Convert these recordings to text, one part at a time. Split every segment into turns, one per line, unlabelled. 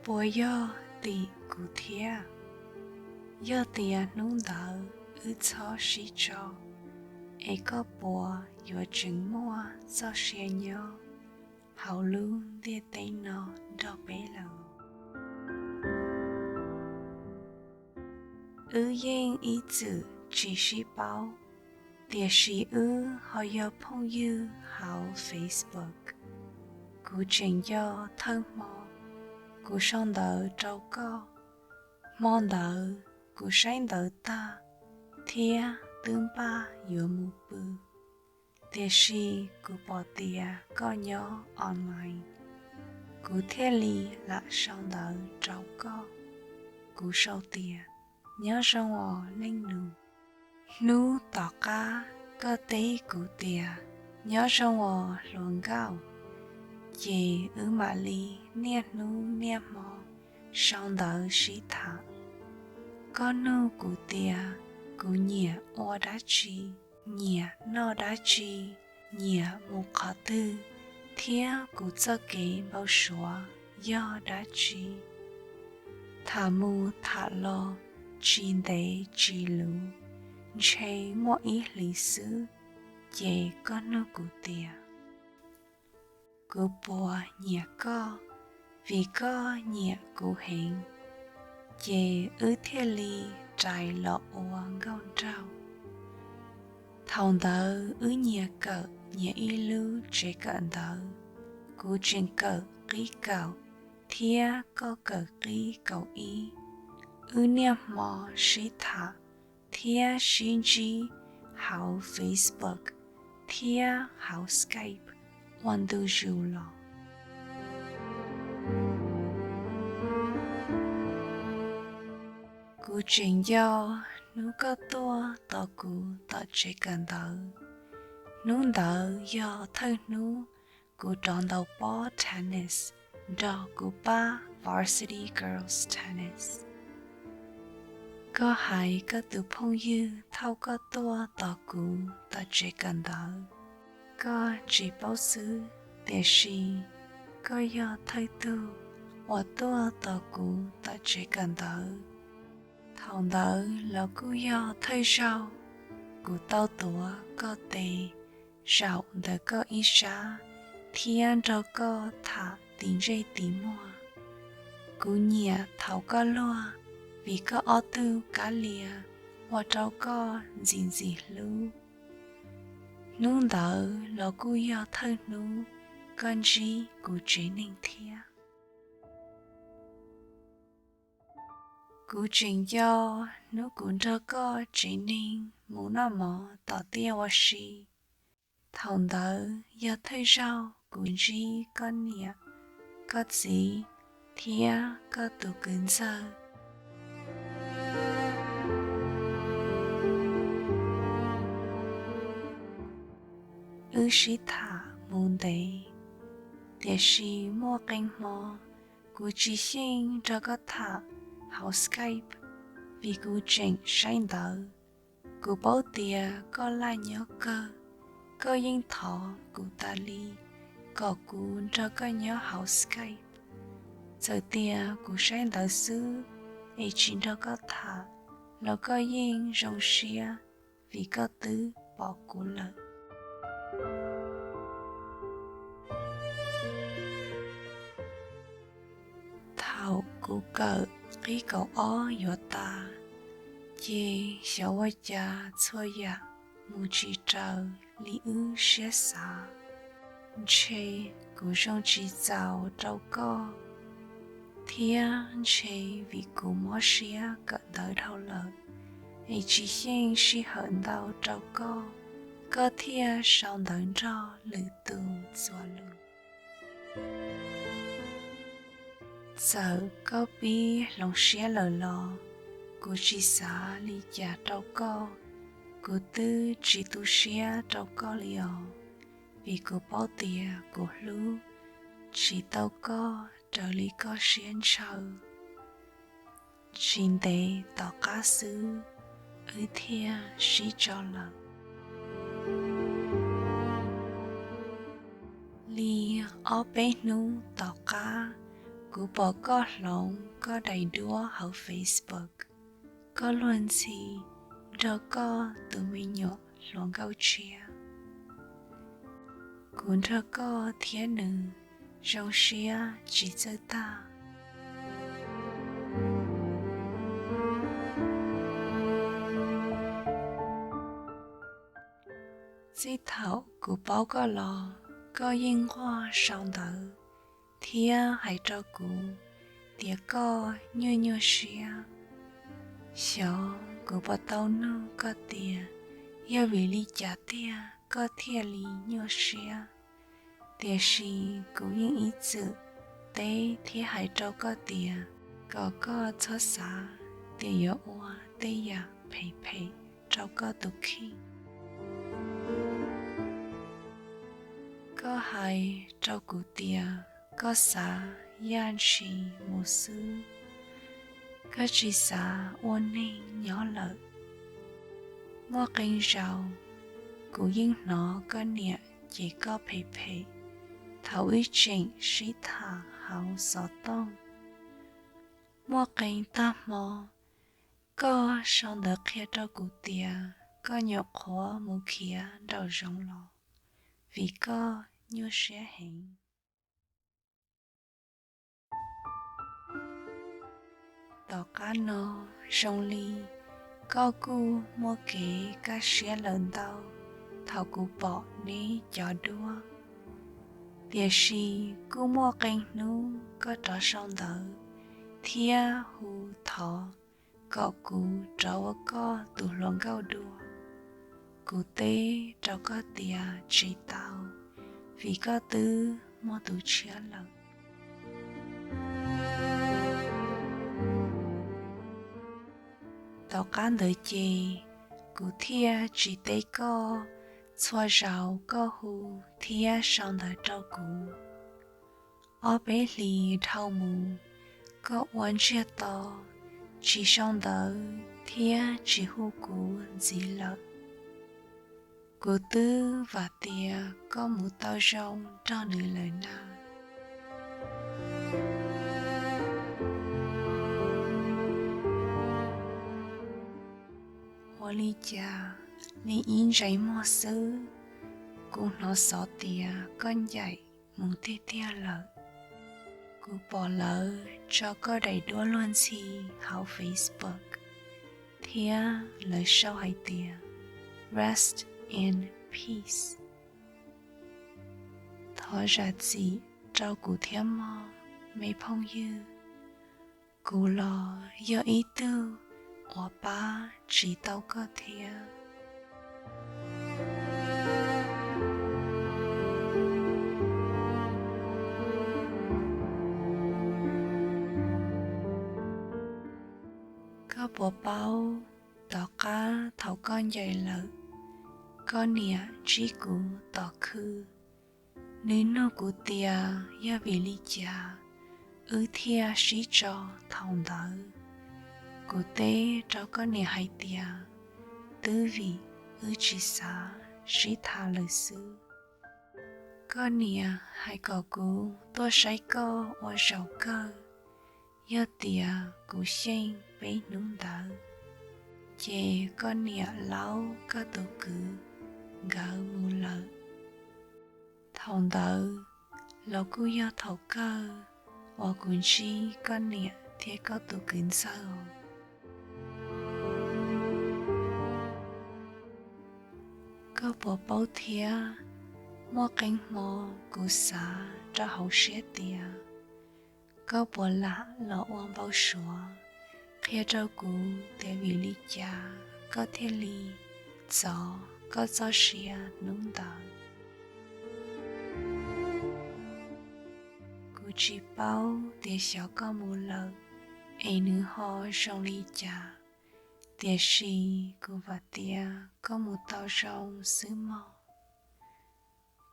bùa yo tì cụ thia yo tìa nung đỡ ư cho xí cho ấy có bùa yo chừng mua cho xe nhau hậu lưu địa tây nó đo bế lầu ư yên ý chữ chỉ xí báo địa xí ư họ yo phong yu hậu Facebook cụ chừng yo thân mò cụ song đỡ trâu co mong đỡ cụ sáng đỡ ta thia tương ba yo mu bư địa sĩ cụ bỏ tia có nhỏ online cụ thiết lý là song đỡ trâu co cụ sâu tia nhớ song ở linh nu tỏ ca cơ tế cụ tia nhớ song ở luận gạo chị ư mà li niên nu niên mò song đỡ sĩ thả có nu cụ tia cụ nhẹ ô đá chi nhẹ no đá chi nhẹ một khó tư thía cụ cho kế bao xóa do đá chi thả mù thả lo chín đế chi lũ chế mỗi ý lý sư dễ có nu cụ tia cụ bùa nhẹ co vì có nhẹ cụ hình dễ ư thiết lý trái lọ oan gông trao thòng đỡ ư nhẹ cỡ nhẹ y lưu chế cận đỡ cụ trình cỡ ký cầu thia có cỡ ký cầu y ư niệm mò sĩ thả thia xin chi hảo Facebook thia hảo Skype hoàn đủ dù lọ cụ trình do nu có tua tỏ cụ tỏ chế cần đỡ nu đỡ do thân nu cụ tròn đầu bó tennis do cụ ba varsity girls tennis có hai có từ phong yu thâu có tua tỏ cụ tỏ chế cần đỡ có chỉ báo sư địa sĩ có do thay tu và tua tỏ cụ tỏ chế cần đỡ thằng đỡ là cú yo thay rau cú tao tủa có tề rau đã có ý xa thiên cho có thả tính dây tí mua cú nhẹ thảo có loa vì có ó tư cá lìa và trâu có gìn gì lưu nung đỡ là cú yo thay nu con gì cú chế nên thiên cụ trình do nó cũng cho có chỉ nên muốn nó mò tỏ tia wa shi thằng đỡ do thấy rau cũng gì con nhẹ có gì thia có tụ cứng giờ ư sĩ thả muốn đấy để sĩ mua canh mò cụ chỉ xin cho có thả hảo Skype vì cụ trình sáng đỡ cụ bảo tia có là nhớ cơ yên thọ cụ ta ly có cụ cho có nhớ hảo Skype giờ tia cụ sáng đỡ xứ ấy chính cho có thả nó có yên rong xia vì có tứ bỏ cụ lợi thảo cụ cỡ cái cậu ó yo ta chê xấu wa cha chua ya mu chi trao li ư xế xa chê cụ rong chi giàu trâu co thia chê vì cụ mó xía cận đỡ đau lợi ấy chỉ xin xí hận đau trâu có thia sau đợn cho lử tù xóa lưu giờ có bi lòng xé lờ lò cô chỉ xả li già trâu co cô tư chỉ tu xé trâu co liò vì cô bao tia cô lú chỉ tao co trở li co xiên sầu xin tế tỏ cá sứ ư thia xí cho lờ li ở bên nu tỏ cá Cú bỏ có lòng có đầy đua ở Facebook. Có luôn gì rồi có tụi mình nhọ lòng gạo chia. Cũng rồi có thiên nữ rong xia chỉ cho ta. Chỉ thảo cú bao có lò có yên hoa song đỡ. Thia hay cho cú địa có như xia. Xó cú bỏ tao nữ có địa. Yêu vì lý trả tia có thiệt lý như xia. Địa sĩ cú yên ý dự. Tế thì hãy cho có địa. Có cho xa. Địa yếu hoa tế ya phê cho có tục khi. Có hãy cho cụ địa. Có xa yan sĩ mù sư. Có chỉ xa ôn ninh nhỏ lợi. Mua kênh rau. Cụ yên nó có nhẹ chỉ có phê. Thảo ý trình sĩ thả hảo gió tông. Mua kênh ta mò. Có xong được kia cho cụ tìa. Có nhọc khó mù kia đầu rộng lọ. Vì có như sẽ hình. Đó cá nô rong ly. Có cụ mua kế cá sẽ lớn đau. Thảo cụ bỏ ní cho đua. Địa sĩ cụ mua kênh nú có trò xong đỡ. Thia hù thọ. Có cụ trò có tù lòng gạo đua. Cụ tế trò có tìa chỉ tao. Vì có tư mua tù chia lợn. Tao cán đời chê. Cụ thia chỉ tế có. Xoa rào có hù thia xong đời trao cụ. Ở bế lì thao mù. Có uốn chia to. Chỉ xong đời thia chỉ hù cụ dì lợi. Cụ tư và tìa có một tao rong cho nữ lời nào. Hoa lý cha, lý yên rảy mò sư. Cũng nó xó tìa con dạy muốn tìa lợi. Cụ bỏ lỡ cho có đầy đua luôn gì hảo Facebook. Thia lời sau hay tìa. Rest in peace. Thọ ra gì trao cụ thia mò mấy phong dư. Cụ lò do ý tư ở ba chỉ tao có thia. Có bộ bao tỏ cá thảo con dày lợi. Có nịa trí cụ tỏ khư. Nếu nó cụ tìa ya vì lý cha. Thia sĩ cho thòng đỡ. Cụ tế cho có nịa hay tìa. Tư vị chỉ xa sĩ thả lời sư. Có nịa hay có cụ tôi sẽ có ở rau cơ. Yêu tìa cụ sinh bấy nung đỡ. Chê có nịa lâu có tổ cử. Gỡ mù lợ. Thòng đỡ. Lâu cụ yêu thầu cơ. Và cũng chỉ có nịa thì có tổ kính sơ. Có bộ bao thịa. Mua cánh mò cụ xá cho hậu xế tìa. Có bộ lạ lọ oan bao xóa. Khi cho cụ để vì lý cha. Có thể lý gió. Có gió xìa nung đỡ. Cụ chỉ bao để xóa có mù lợn. Ê nữ họ rong lý cha. Địa sĩ cụ và tìa có một tao rong xứ mò.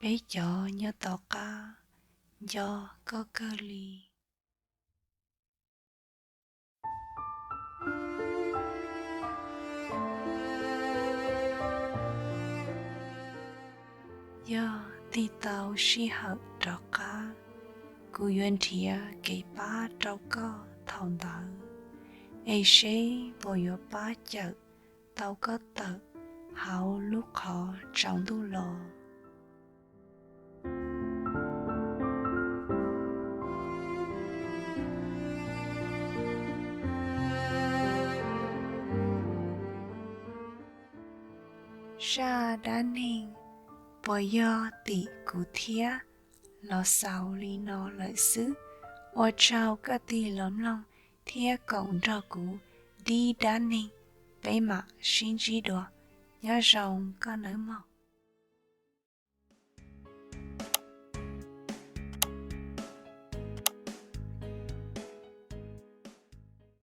Bế cho nhớ tỏ ca. Do có cơ ly. Do tì tao sĩ hợp trọ ca. cú yuen thia cái ba trâu có thòng tờ ấy sẽ vô yo ba chợ tao có tờ hậu lúc họ trong tu lò sa đan hình bỏ yo tỷ cụ thia lo sau li nó lợi xứ ô trao cả tỷ lắm lòng thia cộng cho cụ đi đan hình bấy mà xin chỉ đồ nhớ rồng có nở mọc